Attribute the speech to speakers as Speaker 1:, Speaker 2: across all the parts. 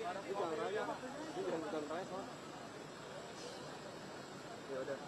Speaker 1: Ini jalan raya, ini jalan raya soalnya. Ya udah.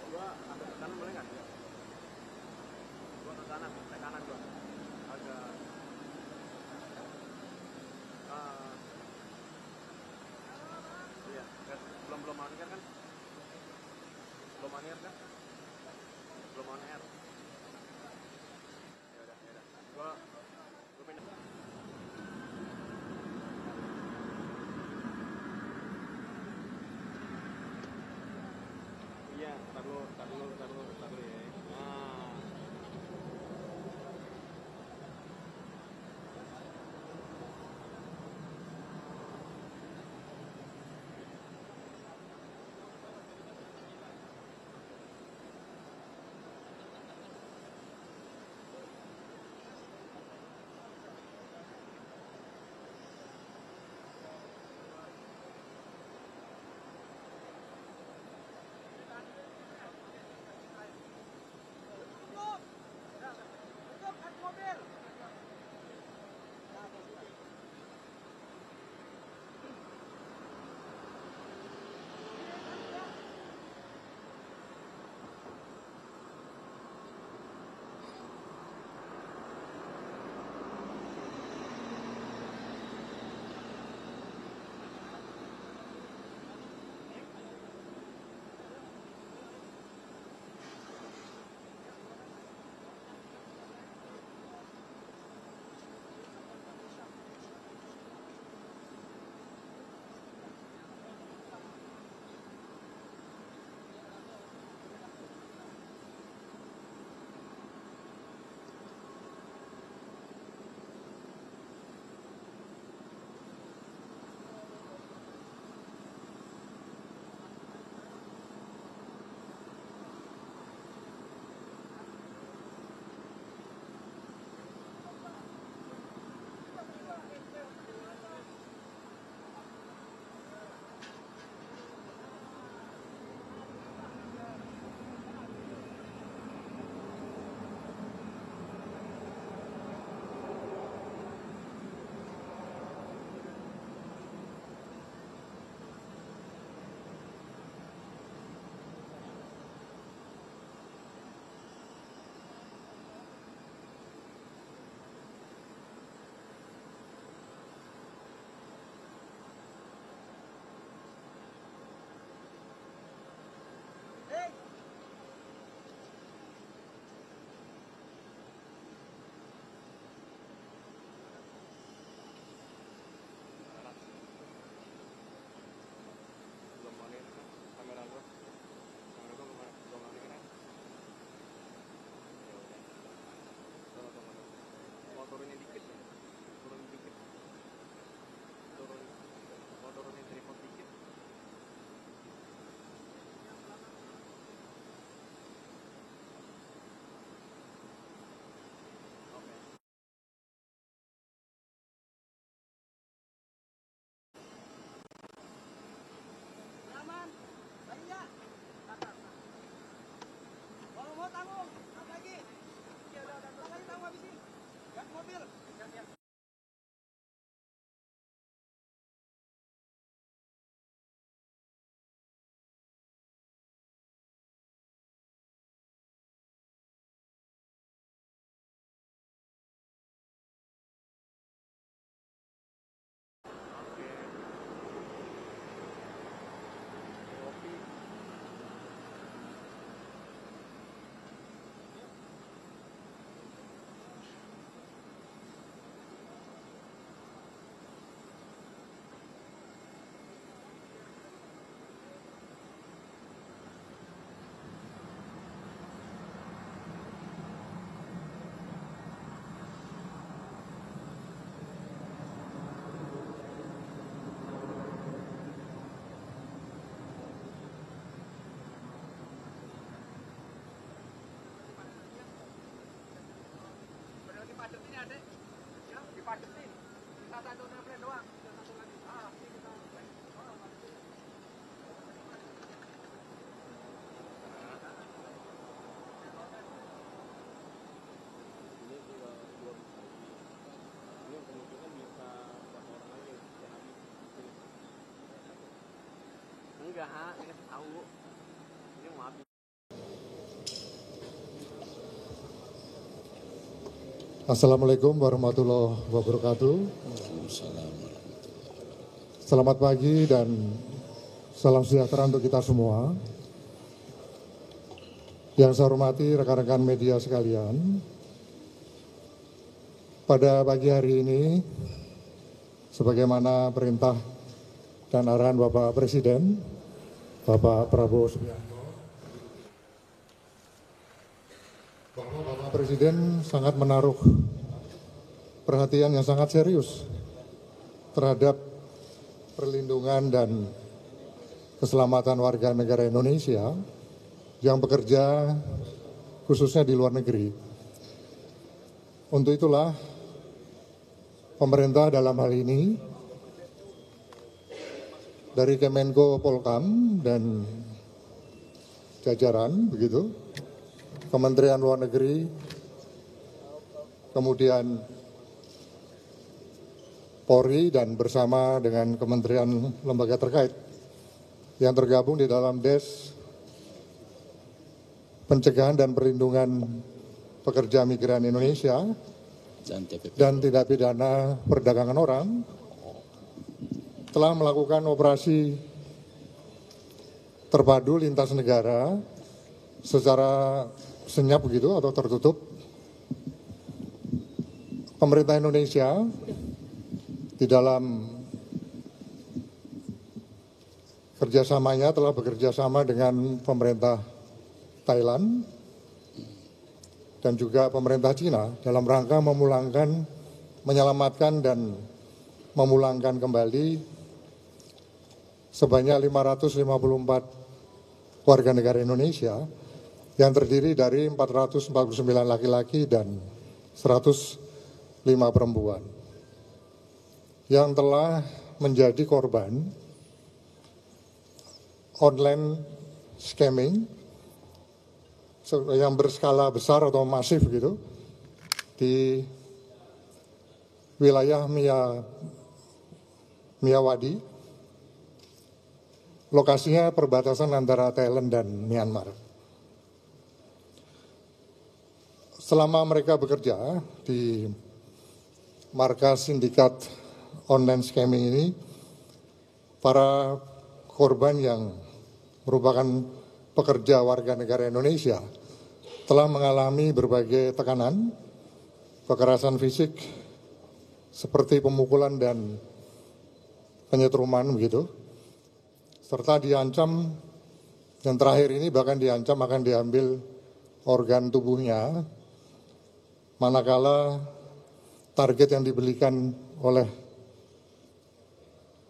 Speaker 1: Gua agak ke kanan boleh nggak? Gua ke kanan gua agak iya belum on air kan? Belum on air kan? Belum on air. Ya udah. Gua pindah. Iya, tar dulu ya. Nah. Belum on air kan? Kamera gua belum on air kan? Ya udah. Tunggu. Mau turunin dikit ya? Mau turunin tripod dikit. Enggak, dikasih tahu. Ini mau habis.
Speaker 2: Assalamualaikum warahmatullahi wabarakatuh. Selamat pagi dan salam sejahtera untuk kita semua. Yang saya hormati rekan-rekan media sekalian, pada pagi hari ini, sebagaimana perintah dan arahan Bapak Presiden, Bapak Prabowo Subianto, bahwa Bapak Presiden sangat menaruh perhatian yang sangat serius terhadap perlindungan dan keselamatan warga negara Indonesia yang bekerja khususnya di luar negeri. Untuk itulah pemerintah dalam hal ini dari Kemenko Polhukam dan jajaran begitu, Kementerian Luar Negeri, kemudian Polri dan bersama dengan kementerian lembaga terkait yang tergabung di dalam Des Pencegahan dan Perlindungan Pekerja Migran Indonesia dan Tindak Pidana Perdagangan Orang telah melakukan operasi terpadu lintas negara secara senyap begitu atau tertutup. Pemerintah Indonesia di dalam kerjasamanya telah bekerja sama dengan pemerintah Thailand dan juga pemerintah Cina dalam rangka menyelamatkan dan memulangkan kembali sebanyak 554 warga negara Indonesia yang terdiri dari 449 laki-laki dan 105 perempuan yang telah menjadi korban online scamming yang berskala besar atau masif gitu di wilayah Miyawadi. Lokasinya perbatasan antara Thailand dan Myanmar. Selama mereka bekerja di markas sindikat online scamming ini, para korban yang merupakan pekerja warga negara Indonesia telah mengalami berbagai tekanan, kekerasan fisik, seperti pemukulan dan penyetruman begitu, serta diancam, yang terakhir ini bahkan diancam akan diambil organ tubuhnya manakala target yang dibelikan oleh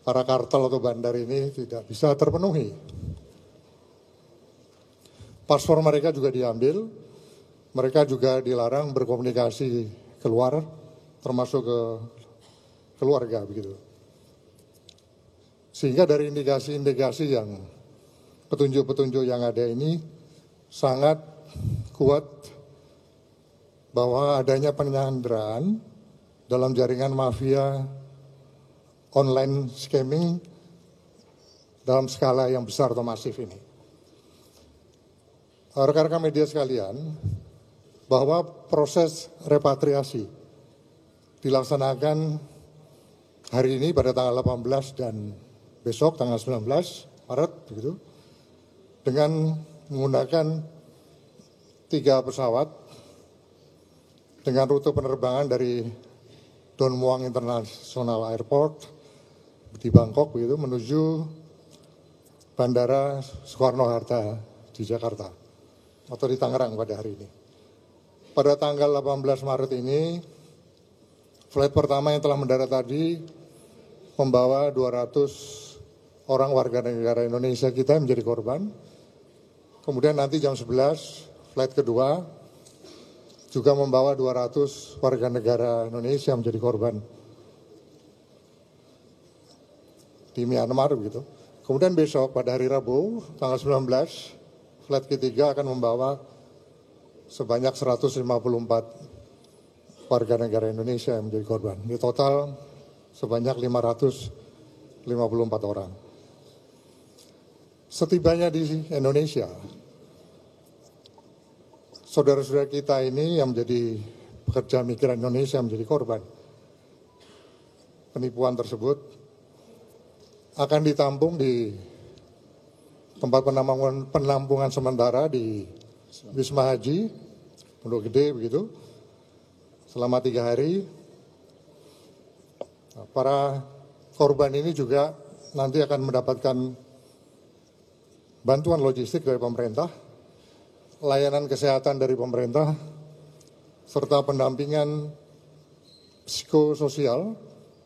Speaker 2: para kartel atau bandar ini tidak bisa terpenuhi. Paspor mereka juga diambil, mereka juga dilarang berkomunikasi keluar, termasuk ke keluarga begitu. Sehingga dari indikasi-indikasi yang petunjuk-petunjuk yang ada ini sangat kuat bahwa adanya penyanderaan dalam jaringan mafia online scamming dalam skala yang besar atau masif ini. Rekan-rekan media sekalian, bahwa proses repatriasi dilaksanakan hari ini pada tanggal 18 dan besok tanggal 19 Maret begitu, dengan menggunakan 3 pesawat dengan rute penerbangan dari Don Muang International Airport di Bangkok begitu menuju Bandara Soekarno-Hatta di Jakarta atau di Tangerang pada hari ini. Pada tanggal 18 Maret ini, flight pertama yang telah mendarat tadi membawa 200 orang warga negara Indonesia kita yang menjadi korban. Kemudian nanti jam 11, flight kedua juga membawa 200 warga negara Indonesia yang menjadi korban di Myanmar begitu. Kemudian besok pada hari Rabu tanggal 19, flight ketiga akan membawa sebanyak 154 warga negara Indonesia yang menjadi korban. Di total sebanyak 554 orang. Setibanya di Indonesia, saudara-saudara kita ini yang menjadi pekerja migran Indonesia menjadi korban penipuan tersebut akan ditampung di tempat penampungan sementara di Wisma Haji Pondok Gede begitu selama 3 hari. Para korban ini juga nanti akan mendapatkan bantuan logistik dari pemerintah, layanan kesehatan dari pemerintah, serta pendampingan psikososial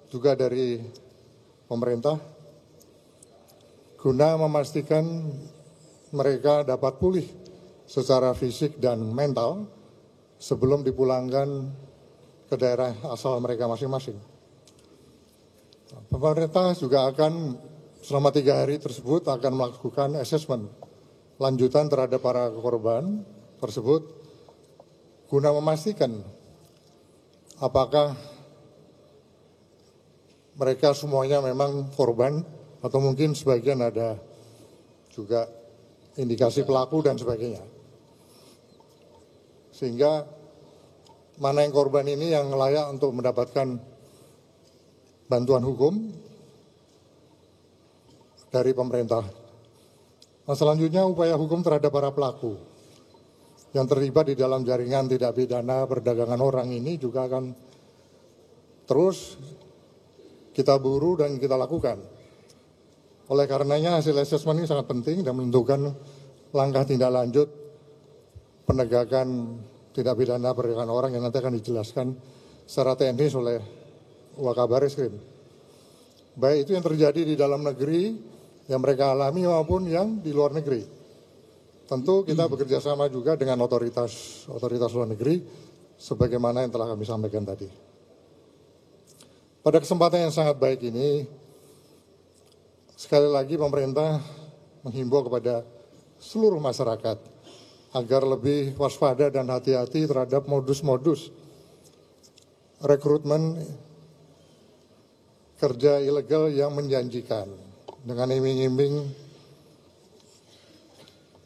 Speaker 2: juga dari pemerintah, guna memastikan mereka dapat pulih secara fisik dan mental sebelum dipulangkan ke daerah asal mereka masing-masing. Pemerintah juga akan selama 3 hari tersebut akan melakukan asesmen lanjutan terhadap para korban tersebut guna memastikan apakah mereka semuanya memang korban atau mungkin sebagian ada juga indikasi pelaku dan sebagainya. Sehingga mana yang korban ini yang layak untuk mendapatkan bantuan hukum dari pemerintah. Nah, selanjutnya upaya hukum terhadap para pelaku yang terlibat di dalam jaringan tindak pidana perdagangan orang ini juga akan terus kita buru dan kita lakukan. Oleh karenanya hasil asesmen ini sangat penting dan menentukan langkah tindak lanjut penegakan tindak pidana perdagangan orang yang nanti akan dijelaskan secara teknis oleh Wakabaris-Krim. Baik itu yang terjadi di dalam negeri yang mereka alami maupun yang di luar negeri. Tentu kita bekerja sama juga dengan otoritas luar negeri sebagaimana yang telah kami sampaikan tadi. Pada kesempatan yang sangat baik ini, sekali lagi pemerintah menghimbau kepada seluruh masyarakat agar lebih waspada dan hati-hati terhadap modus-modus rekrutmen kerja ilegal yang menjanjikan dengan iming-iming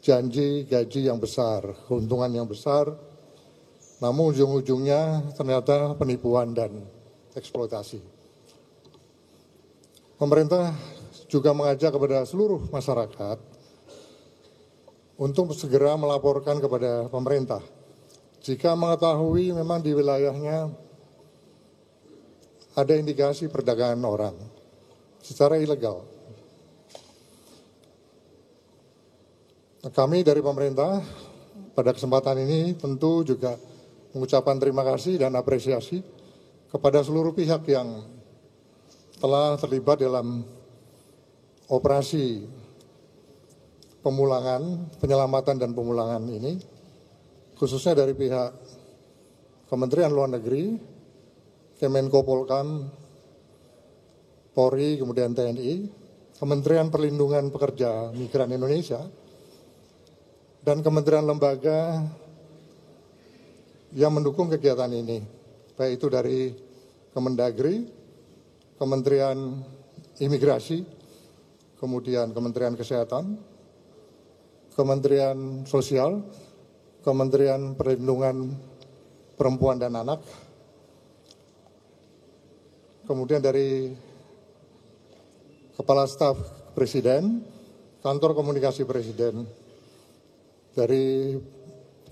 Speaker 2: janji gaji yang besar, keuntungan yang besar, namun ujung-ujungnya ternyata penipuan dan eksploitasi. Pemerintah juga mengajak kepada seluruh masyarakat untuk segera melaporkan kepada pemerintah jika mengetahui memang di wilayahnya ada indikasi perdagangan orang secara ilegal. Kami dari pemerintah pada kesempatan ini tentu juga mengucapkan terima kasih dan apresiasi kepada seluruh pihak yang telah terlibat dalam operasi pemulangan, penyelamatan dan pemulangan ini, khususnya dari pihak Kementerian Luar Negeri, Kemenko Polkam, Polri, kemudian TNI, Kementerian Perlindungan Pekerja Migran Indonesia, dan kementerian lembaga yang mendukung kegiatan ini, baik itu dari Kemendagri, Kementerian Imigrasi, kemudian Kementerian Kesehatan, Kementerian Sosial, Kementerian Perlindungan Perempuan dan Anak, kemudian dari Kepala Staf Presiden, Kantor Komunikasi Presiden, dari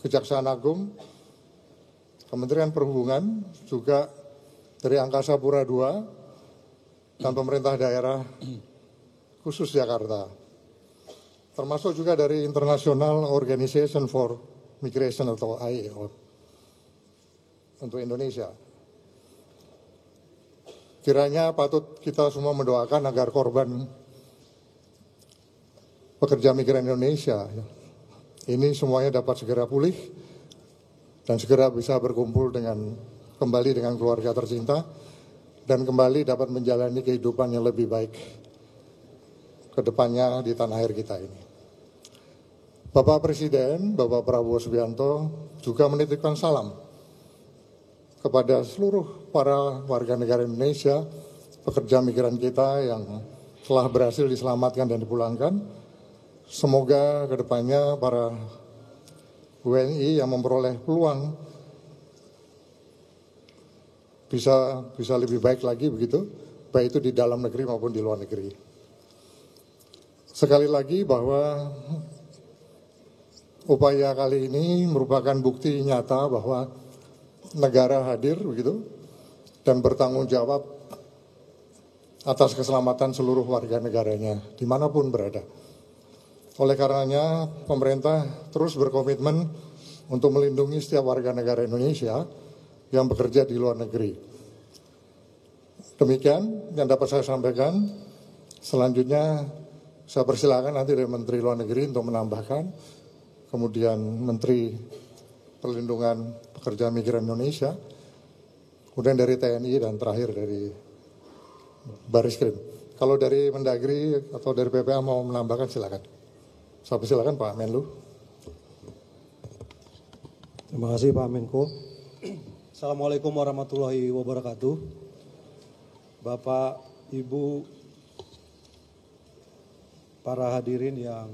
Speaker 2: Kejaksaan Agung, Kementerian Perhubungan, juga dari Angkasa Pura II, dan pemerintah daerah khusus Jakarta. Termasuk juga dari International Organization for Migration atau IAO untuk Indonesia. Kiranya patut kita semua mendoakan agar korban pekerja migran Indonesia ini semuanya dapat segera pulih dan segera bisa berkumpul kembali dengan keluarga tercinta dan kembali dapat menjalani kehidupan yang lebih baik ke depannya di tanah air kita ini. Bapak Presiden, Bapak Prabowo Subianto juga menitipkan salam kepada seluruh para warga negara Indonesia, pekerja migran kita yang telah berhasil diselamatkan dan dipulangkan. Semoga ke depannya para WNI yang memperoleh peluang bisa lebih baik lagi begitu, baik itu di dalam negeri maupun di luar negeri. Sekali lagi bahwa upaya kali ini merupakan bukti nyata bahwa negara hadir begitu dan bertanggung jawab atas keselamatan seluruh warga negaranya dimanapun berada. Oleh karenanya pemerintah terus berkomitmen untuk melindungi setiap warga negara Indonesia yang bekerja di luar negeri. Demikian yang dapat saya sampaikan. Selanjutnya saya persilakan nanti dari Menteri Luar Negeri untuk menambahkan, kemudian Menteri Perlindungan Pekerja Migran Indonesia, kemudian dari TNI, dan terakhir dari Bariskrim. Kalau dari Mendagri atau dari PPA mau menambahkan silakan. Saya persilakan Pak Menlu.
Speaker 3: Terima kasih Pak Menko. Assalamualaikum warahmatullahi wabarakatuh. Bapak, Ibu, para hadirin yang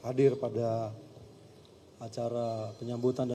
Speaker 3: hadir pada acara penyambutan